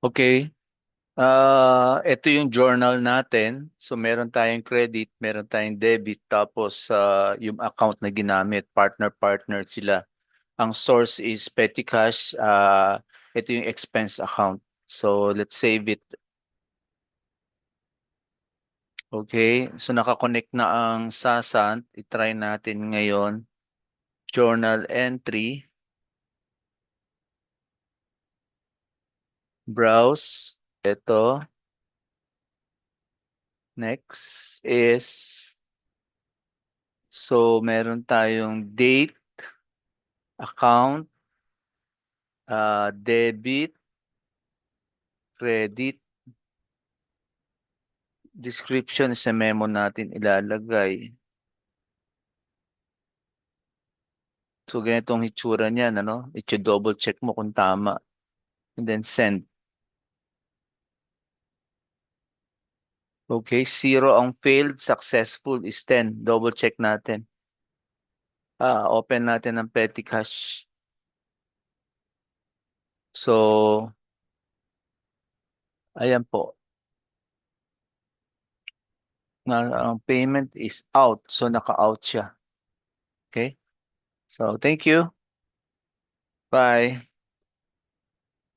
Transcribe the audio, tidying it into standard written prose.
Okay. Ito yung journal natin. So meron tayong credit, meron tayong debit, tapos yung account na ginamit, partner-partner sila. Ang source is petty cash. Ito yung expense account. So let's save it. Okay. So nakakonect na ang Sasant. I-try natin ngayon. Journal entry. Browse. Ito. Next is, so meron tayong date, account, debit, credit, description sa memo natin ilalagay. So ganitong hitsura niyan, ano? I-double check mo kung tama. And then send. Okay, zero ang failed, successful is 10. Double check natin. Open natin ang petty cash. So, ayan po. Ang payment is out. So, naka-out siya. Okay? So, thank you. Bye.